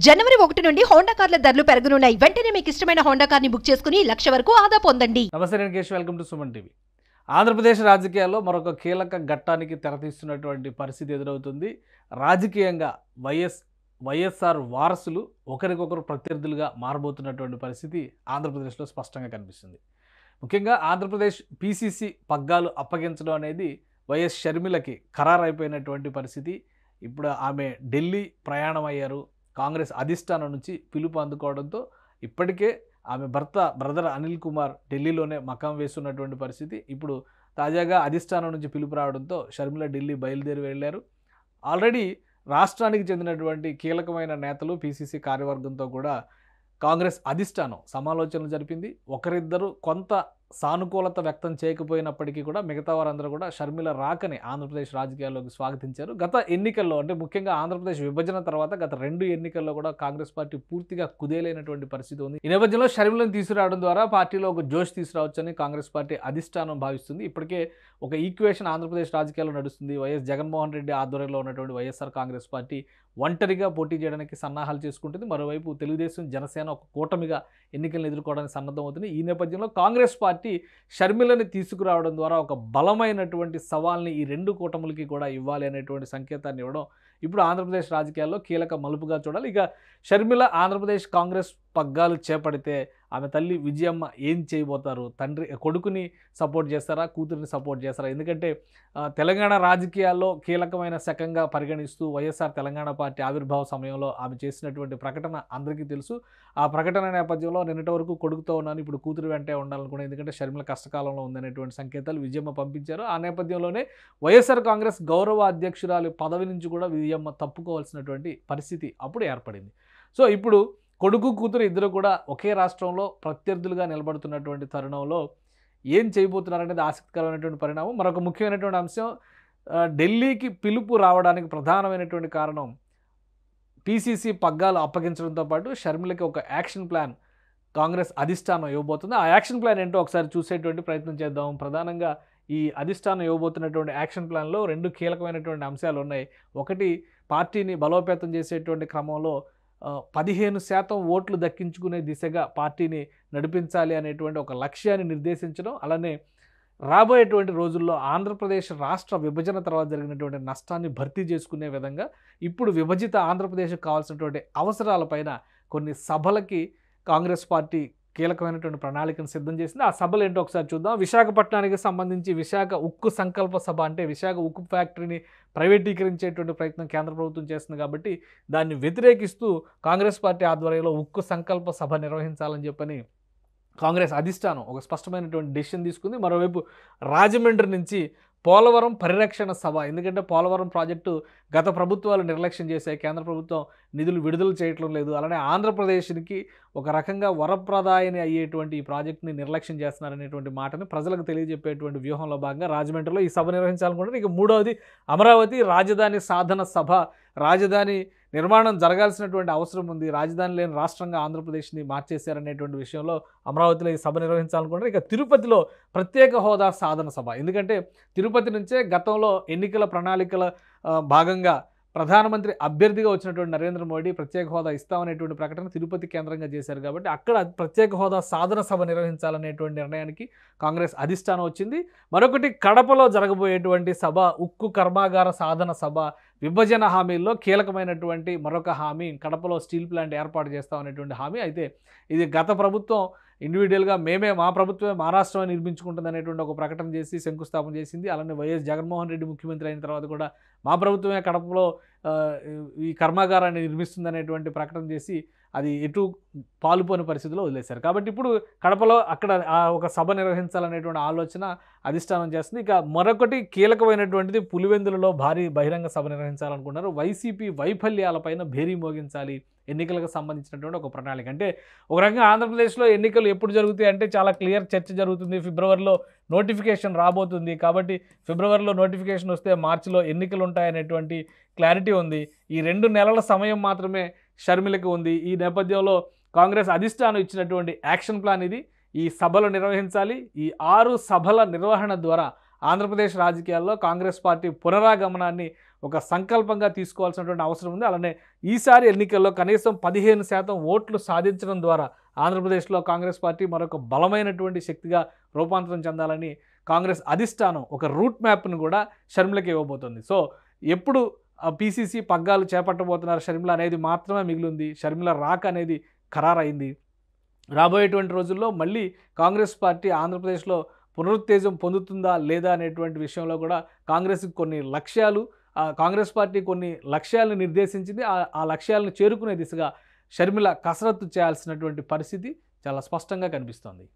జనవరి 1 నుండి హోండా కార్ల ధరలు పెరగనున్నాయి. వెంటనే మీకు ఇష్టమైన హోండా కార్ని బుక్ చేసుకుని 1,00,000 వరకు ఆదా పొందండి. నమస్తే, నేను Keshav. Welcome to Suman TV. Andhra Pradesh రాజకీయాల్లో మరొక కీలక ఘట్టానికి తెరతీస్తున్నటువంటి పరిస్థితి ఎదురవుతుంది. రాజకీయంగా వైఎస్ఆర్ వారసులు ఒకరికొకరు ప్రత్యర్థులుగా మారబోతున్నటువంటి పరిస్థితి ఆంధ్రప్రదేశ్లో స్పష్టంగా కనిపిస్తుంది. ముఖ్యంగా ఆంధ్రప్రదేశ్ పీసీసీ పగ్గాలు అప్పగించడం అనేది వైఎస్ షర్మిలకి ఖరారైపోయినటువంటి పరిస్థితి. ఇప్పుడు ఆమె ఢిల్లీ ప్రయాణం అయ్యారు. కాంగ్రెస్ అధిష్టానం నుంచి పిలుపు అందుకోవడంతో ఇప్పటికే ఆమె బ్రదర్ అనిల్ కుమార్ ఢిల్లీలోనే మకాం వేస్తున్నటువంటి పరిస్థితి. ఇప్పుడు తాజాగా అధిష్టానం నుంచి పిలుపు రావడంతో షర్మిల ఢిల్లీ బయలుదేరి వెళ్ళారు. ఆల్రెడీ రాష్ట్రానికి చెందినటువంటి కీలకమైన నేతలు పీసీసీ కార్యవర్గంతో కూడా కాంగ్రెస్ అధిష్టానం సమాలోచనలు జరిపింది. ఒకరిద్దరు కొంత సానుకూలత వ్యక్తం చేయకపోయినప్పటికీ కూడా మిగతా వారందరూ కూడా షర్మిల రాకని ఆంధ్రప్రదేశ్ రాజకీయాల్లోకి స్వాగతించారు. గత ఎన్నికల్లో అంటే ముఖ్యంగా ఆంధ్రప్రదేశ్ విభజన తర్వాత గత 2 ఎన్నికల్లో కూడా కాంగ్రెస్ పార్టీ పూర్తిగా కుదేలైనటువంటి పరిస్థితి ఉంది. ఈ నేపథ్యంలో షర్మిలను తీసుకురావడం ద్వారా పార్టీలో ఒక జోష్ తీసుకురావచ్చని కాంగ్రెస్ పార్టీ అధిష్టానం భావిస్తుంది. ఇప్పటికే ఒక ఈక్వేషన్ ఆంధ్రప్రదేశ్ రాజకీయాల్లో నడుస్తుంది. వైఎస్ జగన్మోహన్ రెడ్డి ఆధ్వర్యంలో ఉన్నటువంటి వైఎస్ఆర్ కాంగ్రెస్ పార్టీ ఒంటరిగా పోటీ చేయడానికి సన్నాహాలు చేసుకుంటుంది. మరోవైపు తెలుగుదేశం, జనసేన ఒక కూటమిగా ఎన్నికలను ఎదుర్కోవడానికి సన్నద్ధం అవుతుంది. ఈ నేపథ్యంలో కాంగ్రెస్ పార్టీ షర్మిలని తీసుకురావడం ద్వారా ఒక బలమైనటువంటి సవాల్ని ఈ 2 కూటములకి కూడా ఇవ్వాలి అనేటువంటి సంకేతాన్ని ఇవ్వడం ఇప్పుడు ఆంధ్రప్రదేశ్ రాజకీయాల్లో కీలక మలుపుగా చూడాలి. ఇక షర్మిల ఆంధ్రప్రదేశ్ కాంగ్రెస్ పగ్గాలు చేపడితే ఆమె తల్లి విజయమ్మ ఏం చేయబోతారు? కొడుకుని సపోర్ట్ చేస్తారా, కూతురిని సపోర్ట్ చేస్తారా? ఎందుకంటే తెలంగాణ రాజకీయాల్లో కీలకమైన శకంగా పరిగణిస్తూ వైఎస్ఆర్ తెలంగాణ పార్టీ ఆవిర్భావ సమయంలో ఆమె చేసినటువంటి ప్రకటన అందరికీ తెలుసు. ఆ ప్రకటన నేపథ్యంలో నిన్నటి వరకు కొడుకుతో ఉన్నాను, ఇప్పుడు కూతురు వెంటే ఉండాలనుకున్నాను, ఎందుకంటే షర్మిల కష్టకాలంలో ఉందనేటువంటి సంకేతాలు విజయమ్మ పంపించారు. ఆ నేపథ్యంలోనే వైఎస్ఆర్ కాంగ్రెస్ గౌరవ అధ్యక్షురాలి పదవి నుంచి కూడా విజయమ్మ తప్పుకోవాల్సినటువంటి పరిస్థితి అప్పుడు ఏర్పడింది. సో ఇప్పుడు కొడుకు కూతురు ఇద్దరు కూడా ఒకే రాష్ట్రంలో ప్రత్యర్థులుగా నిలబడుతున్నటువంటి తరుణంలో ఏం చేయబోతున్నారనేది ఆసక్తికరమైనటువంటి పరిణామం. మరొక ముఖ్యమైనటువంటి అంశం, ఢిల్లీకి పిలుపు రావడానికి ప్రధానమైనటువంటి కారణం పీసీసీ పగ్గాలు అప్పగించడంతో పాటు షర్మిలకి ఒక యాక్షన్ ప్లాన్ కాంగ్రెస్ అధిష్టానం ఇవ్వబోతుంది. ఆ యాక్షన్ ప్లాన్ ఏంటో ఒకసారి చూసేటువంటి ప్రయత్నం చేద్దాం. ప్రధానంగా ఈ అధిష్టానం ఇవ్వబోతున్నటువంటి యాక్షన్ ప్లాన్లో 2 కీలకమైనటువంటి అంశాలు ఉన్నాయి. ఒకటి, పార్టీని బలోపేతం చేసేటువంటి క్రమంలో 15% ఓట్లు దక్కించుకునే దిశగా పార్టీని నడిపించాలి అనేటువంటి ఒక లక్ష్యాన్ని నిర్దేశించడం, అలానే రాబోయేటువంటి రోజుల్లో ఆంధ్రప్రదేశ్ రాష్ట్ర విభజన తర్వాత జరిగినటువంటి నష్టాన్ని భర్తీ చేసుకునే విధంగా ఇప్పుడు విభజిత ఆంధ్రప్రదేశ్కి కావాల్సినటువంటి అవసరాలపైన కొన్ని సభలకి కాంగ్రెస్ పార్టీ కీలకమైనటువంటి ప్రణాళికను సిద్ధం చేసింది. ఆ సభలు ఏంటో ఒకసారి చూద్దాం. విశాఖపట్నానికి సంబంధించి విశాఖ ఉక్కు సంకల్ప సభ, అంటే విశాఖ ఉక్కు ఫ్యాక్టరీని ప్రైవేటీకరించేటువంటి ప్రయత్నం కేంద్ర ప్రభుత్వం చేస్తుంది కాబట్టి దాన్ని వ్యతిరేకిస్తూ కాంగ్రెస్ పార్టీ ఆధ్వర్యంలో ఉక్కు సంకల్ప సభ నిర్వహించాలని చెప్పని కాంగ్రెస్ అధిష్టానం ఒక స్పష్టమైనటువంటి డెసిషన్ తీసుకుంది. మరోవైపు రాజమండ్రి నుంచి పోలవరం పరిరక్షణ సభ, ఎందుకంటే పోలవరం ప్రాజెక్టు గత ప్రభుత్వాలు నిర్లక్ష్యం చేశాయి, కేంద్ర ప్రభుత్వం నిధులు విడుదల చేయటం లేదు. అలానే ఆంధ్రప్రదేశ్కి ఒక రకంగా వరప్రదాయని అయ్యేటువంటి ఈ ప్రాజెక్టుని నిర్లక్ష్యం చేస్తున్నారనేటువంటి మాటని ప్రజలకు తెలియజెప్పేటువంటి వ్యూహంలో భాగంగా రాజమండ్రిలో ఈ సభ నిర్వహించాలనుకుంటున్నారు. ఇక మూడవది, అమరావతి రాజధాని సాధన సభ. రాజధాని నిర్మాణం జరగాల్సినటువంటి అవసరం ఉంది, రాజధాని లేని రాష్ట్రంగా ఆంధ్రప్రదేశ్ని మార్చేశారనేటువంటి విషయంలో అమరావతిలో ఈ సభ నిర్వహించాలనుకుంటారు. ఇక తిరుపతిలో ప్రత్యేక హోదా సాధన సభ, ఎందుకంటే తిరుపతి నుంచే గతంలో ఎన్నికల ప్రణాళికల భాగంగా ప్రధానమంత్రి అభ్యర్థిగా వచ్చినటువంటి నరేంద్ర మోడీ ప్రత్యేక హోదా ఇస్తామనేటువంటి ప్రకటన తిరుపతి కేంద్రంగా చేశారు కాబట్టి అక్కడ ప్రత్యేక హోదా సాధన సభ నిర్వహించాలనేటువంటి నిర్ణయానికి కాంగ్రెస్ అధిష్టానం వచ్చింది. మరొకటి, కడపలో జరగబోయేటువంటి సభ ఉక్కు కర్మాగార సాధన సభ. విభజన హామీల్లో కీలకమైనటువంటి మరొక హామీ కడపలో స్టీల్ ప్లాంట్ ఏర్పాటు చేస్తామనేటువంటి హామీ. అయితే ఇది గత ప్రభుత్వం ఇండివిజువల్గా మా ప్రభుత్వమే మా రాష్ట్రమే నిర్మించుకుంటుంది అనేటువంటి ఒక ప్రకటన చేసి శంకుస్థాపన చేసింది. అలానే వైఎస్ జగన్మోహన్ రెడ్డి ముఖ్యమంత్రి అయిన తర్వాత కూడా మా ప్రభుత్వమే కడపలో ఈ కర్మాగారాన్ని నిర్మిస్తుంది అనేటువంటి ప్రకటన చేసి అది ఎటు పాలుపోని పరిస్థితిలో వదిలేశారు. కాబట్టి ఇప్పుడు కడపలో అక్కడ ఒక సభ నిర్వహించాలనేటువంటి ఆలోచన అధిష్టానం చేస్తుంది. ఇక మరొకటి కీలకమైనటువంటిది, పులివెందులలో భారీ బహిరంగ సభ నిర్వహించాలనుకున్నారు. వైసీపీ వైఫల్యాలపైన భేరీ మోగించాలి ఎన్నికలకు సంబంధించినటువంటి ఒక ప్రణాళిక. అంటే ఒక రకంగా ఆంధ్రప్రదేశ్లో ఎన్నికలు ఎప్పుడు జరుగుతాయి అంటే చాలా క్లియర్ చర్చ జరుగుతుంది. ఫిబ్రవరిలో నోటిఫికేషన్ రాబోతుంది కాబట్టి ఫిబ్రవరిలో నోటిఫికేషన్ వస్తే మార్చిలో ఎన్నికలు ఉంటాయనేటువంటి క్లారిటీ ఉంది. ఈ 2 నెలల సమయం మాత్రమే షర్మిలకు ఉంది. ఈ నేపథ్యంలో కాంగ్రెస్ అధిష్టానం ఇచ్చినటువంటి యాక్షన్ ప్లాన్ ఇది. ఈ సభలు నిర్వహించాలి. ఈ 6 సభల నిర్వహణ ద్వారా ఆంధ్రప్రదేశ్ రాజకీయాల్లో కాంగ్రెస్ పార్టీ పునరాగమనాన్ని ఒక సంకల్పంగా తీసుకోవాల్సినటువంటి అవసరం ఉంది. అలానే ఈసారి ఎన్నికల్లో కనీసం 15% ఓట్లు సాధించడం ద్వారా ఆంధ్రప్రదేశ్లో కాంగ్రెస్ పార్టీ మరొక బలమైనటువంటి శక్తిగా రూపాంతరం చెందాలని కాంగ్రెస్ అధిష్టానం ఒక రూట్ మ్యాప్ను కూడా షర్మిలకి ఇవ్వబోతుంది. సో ఎప్పుడు పీసీసీ పగ్గాలు చేపట్టబోతున్నారు షర్మిల అనేది మాత్రమే మిగిలింది. షర్మిల రాక అనేది ఖరారైంది. రాబోయేటువంటి రోజుల్లో మళ్ళీ కాంగ్రెస్ పార్టీ ఆంధ్రప్రదేశ్లో పునరుత్తేజం పొందుతుందా లేదా అనేటువంటి విషయంలో కూడా కాంగ్రెస్కి కొన్ని లక్ష్యాలు, కాంగ్రెస్ పార్టీ కొన్ని లక్ష్యాలను నిర్దేశించింది. ఆ లక్ష్యాలను చేరుకునే దిశగా షర్మిల కసరత్తు చేయాల్సినటువంటి పరిస్థితి చాలా స్పష్టంగా కనిపిస్తోంది.